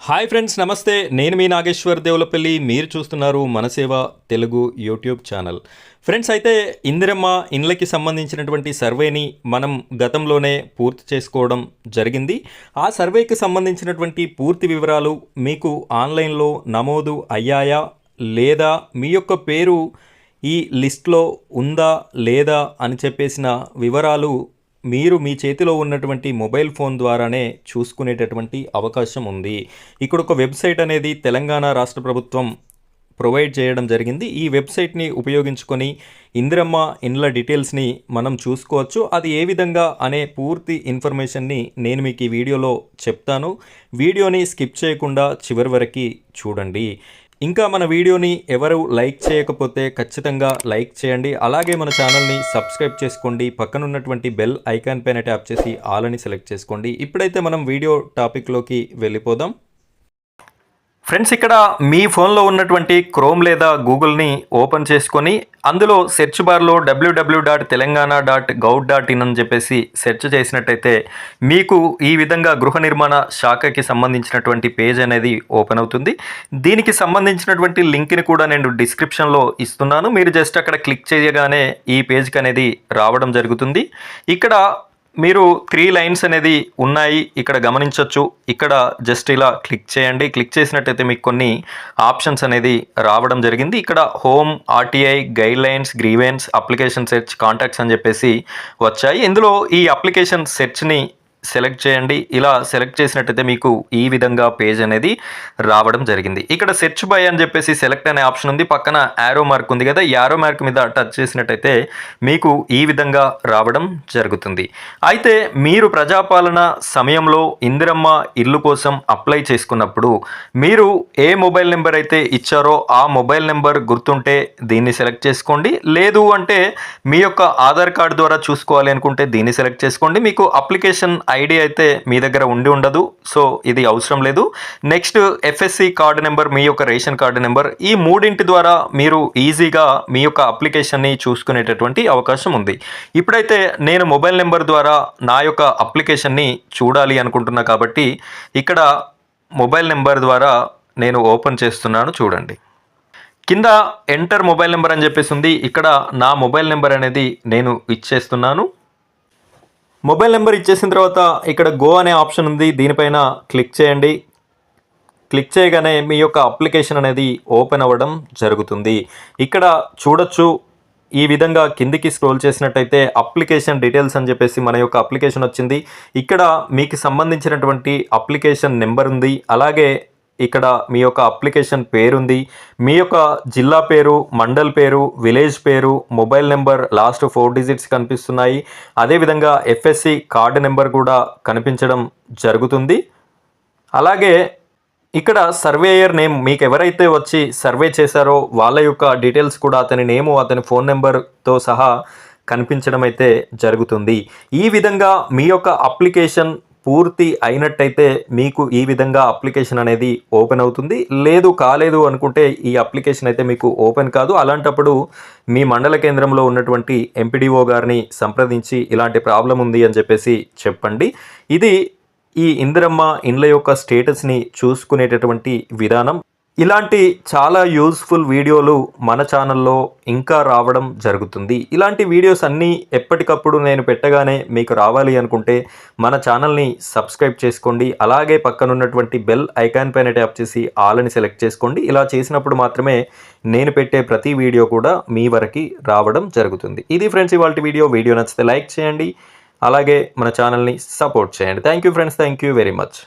Hi friends, నమస్తే. నేను మీ నాగేశ్వర్ దేవులపల్లి. మీరు చూస్తున్నారు మనసేవ తెలుగు యూట్యూబ్ ఛానల్. ఫ్రెండ్స్, అయితే ఇందిరమ్మ ఇండ్లకి సంబంధించినటువంటి సర్వేని మనం గతంలోనే పూర్తి చేసుకోవడం జరిగింది. ఆ సర్వేకి సంబంధించినటువంటి పూర్తి వివరాలు మీకు ఆన్లైన్లో నమోదు అయ్యాయా లేదా, మీ యొక్క పేరు ఈ లిస్ట్లో ఉందా లేదా అని చెప్పేసిన వివరాలు మీరు మీ చేతిలో ఉన్నటువంటి మొబైల్ ఫోన్ ద్వారానే చూసుకునేటటువంటి అవకాశం ఉంది. ఇక్కడ ఒక వెబ్సైట్ అనేది తెలంగాణ రాష్ట్ర ప్రభుత్వం ప్రొవైడ్ చేయడం జరిగింది. ఈ వెబ్సైట్ని ఉపయోగించుకొని ఇందిరమ్మ ఇండ్ల డీటెయిల్స్ని మనం చూసుకోవచ్చు. అది ఏ విధంగా అనే పూర్తి ఇన్ఫర్మేషన్ని నేను మీకు ఈ వీడియోలో చెప్తాను. వీడియోని స్కిప్ చేయకుండా చివరి వరకు చూడండి. ఇంకా మన వీడియోని ఎవరు లైక్ చేయకపోతే ఖచ్చితంగా లైక్ చేయండి. అలాగే మన ఛానల్ని సబ్స్క్రైబ్ చేసుకోండి. పక్కనున్నటువంటి బెల్ ఐకాన్ పైన ట్యాప్ చేసి ఆల్ అని సెలెక్ట్ చేసుకోండి. ఇప్పుడైతే మనం వీడియో టాపిక్లోకి వెళ్ళిపోదాం. ఫ్రెండ్స్, ఇక్కడ మీ ఫోన్లో ఉన్నటువంటి క్రోమ్ లేదా గూగుల్ని ఓపెన్ చేసుకొని అందులో సెర్చ్ బార్లో www.telangana.gov.in అని చెప్పేసి సెర్చ్ చేసినట్టయితే మీకు ఈ విధంగా గృహ నిర్మాణ శాఖకి సంబంధించినటువంటి పేజ్ అనేది ఓపెన్ అవుతుంది. దీనికి సంబంధించినటువంటి లింక్ని కూడా నేను డిస్క్రిప్షన్లో ఇస్తున్నాను. మీరు జస్ట్ అక్కడ క్లిక్ చేయగానే ఈ పేజ్కి అనేది రావడం జరుగుతుంది. ఇక్కడ మీరు 3 లైన్స్ అనేది ఉన్నాయి, ఇక్కడ గమనించవచ్చు. ఇక్కడ జస్ట్ ఇలా క్లిక్ చేయండి. క్లిక్ చేసినట్టయితే మీకు కొన్ని ఆప్షన్స్ అనేది రావడం జరిగింది. ఇక్కడ home, RTI, guide lines, grievance, application search, contacts అని చెప్పేసి వచ్చాయి. ఇందులో ఈ అప్లికేషన్ సెర్చ్ని సెలెక్ట్ చేయండి. ఇలా సెలెక్ట్ చేసినట్టయితే మీకు ఈ విధంగా పేజ్ అనేది రావడం జరిగింది. ఇక్కడ సెర్చ్ బై అని చెప్పేసి సెలెక్ట్ అనే ఆప్షన్ ఉంది. పక్కన యారో మార్క్ ఉంది కదా, యారో మార్క్ మీద టచ్ చేసినట్టయితే మీకు ఈ విధంగా రావడం జరుగుతుంది. అయితే మీరు ప్రజాపాలన సమయంలో ఇందిరమ్మ ఇల్లు కోసం అప్లై చేసుకున్నప్పుడు మీరు ఏ మొబైల్ నెంబర్ అయితే ఇచ్చారో ఆ మొబైల్ నెంబర్ గుర్తుంటే దీన్ని సెలెక్ట్ చేసుకోండి. లేదు అంటే మీ యొక్క ఆధార్ కార్డు ద్వారా చూసుకోవాలి అనుకుంటే దీన్ని సెలెక్ట్ చేసుకోండి. మీకు అప్లికేషన్ ఐడి అయితే మీ దగ్గర ఉండదు, సో ఇది అవసరం లేదు. నెక్స్ట్ ఎఫ్ఎస్సి కార్డు నెంబర్, మీ యొక్క రేషన్ కార్డు నెంబర్, ఈ మూడింటి ద్వారా మీరు ఈజీగా మీ యొక్క అప్లికేషన్ని చూసుకునేటటువంటి అవకాశం ఉంది. ఇప్పుడైతే నేను మొబైల్ నెంబర్ ద్వారా నా యొక్క అప్లికేషన్ని చూడాలి అనుకుంటున్నా కాబట్టి ఇక్కడ మొబైల్ నెంబర్ ద్వారా నేను ఓపెన్ చేస్తున్నాను. చూడండి, కింద ఎంటర్ మొబైల్ నెంబర్ అని చెప్పేసి ఉంది. ఇక్కడ నా మొబైల్ నెంబర్ అనేది నేను ఇచ్చేస్తున్నాను. మొబైల్ నెంబర్ ఇచ్చేసిన తర్వాత ఇక్కడ గో అనే ఆప్షన్ ఉంది, దీనిపైన క్లిక్ చేయండి. క్లిక్ చేయగానే మీ యొక్క అప్లికేషన్ అనేది ఓపెన్ అవ్వడం జరుగుతుంది. ఇక్కడ చూడొచ్చు, ఈ విధంగా కిందికి స్క్రోల్ చేసినట్టయితే అప్లికేషన్ డీటెయిల్స్ అని చెప్పేసి మన యొక్క అప్లికేషన్ వచ్చింది. ఇక్కడ మీకు సంబంధించినటువంటి అప్లికేషన్ నెంబర్ ఉంది. అలాగే ఇక్కడ మీ యొక్క అప్లికేషన్ పేరుంది, మీ యొక్క జిల్లా పేరు, మండల్ పేరు, విలేజ్ పేరు, మొబైల్ నెంబర్ లాస్ట్ 4 డిజిట్స్ కనిపిస్తున్నాయి. అదేవిధంగా ఎఫ్ఎస్సి కార్డు నెంబర్ కూడా కనిపించడం జరుగుతుంది. అలాగే ఇక్కడ సర్వేయర్ నేమ్, మీకు ఎవరైతే వచ్చి సర్వే చేశారో వాళ్ళ యొక్క డీటెయిల్స్ కూడా, అతని నేము, అతని ఫోన్ నెంబర్తో సహా కనిపించడం అయితే జరుగుతుంది. ఈ విధంగా మీ యొక్క అప్లికేషన్ పూర్తి అయినట్టయితే మీకు ఈ విధంగా అప్లికేషన్ అనేది ఓపెన్ అవుతుంది. కాలేదు అనుకుంటే ఈ అప్లికేషన్ అయితే మీకు ఓపెన్ కాదు. అలాంటప్పుడు మీ మండల కేంద్రంలో ఉన్నటువంటి ఎంపీడీఓ గారిని సంప్రదించి ఇలాంటి ప్రాబ్లం ఉంది అని చెప్పేసి చెప్పండి. ఇది ఈ ఇందిరమ్మ ఇండ్ల యొక్క స్టేటస్ని చూసుకునేటటువంటి విధానం. ఇలాంటి చాలా యూస్ఫుల్ వీడియోలు మన ఛానల్లో ఇంకా రావడం జరుగుతుంది. ఇలాంటి వీడియోస్ అన్నీ ఎప్పటికప్పుడు నేను పెట్టగానే మీకు రావాలి అనుకుంటే మన ఛానల్ని సబ్స్క్రైబ్ చేసుకోండి. అలాగే పక్కనున్నటువంటి బెల్ ఐకాన్ పైన ట్యాప్ చేసి ఆల్ అని సెలెక్ట్ చేసుకోండి. ఇలా చేసినప్పుడు మాత్రమే నేను పెట్టే ప్రతి వీడియో కూడా మీ వరకు రావడం జరుగుతుంది. ఇది ఫ్రెండ్స్ ఇవాల్టి వీడియో. వీడియో నచ్చితే లైక్ చేయండి, అలాగే మన ఛానల్ని సపోర్ట్ చేయండి. Thank you friends, thank you very much.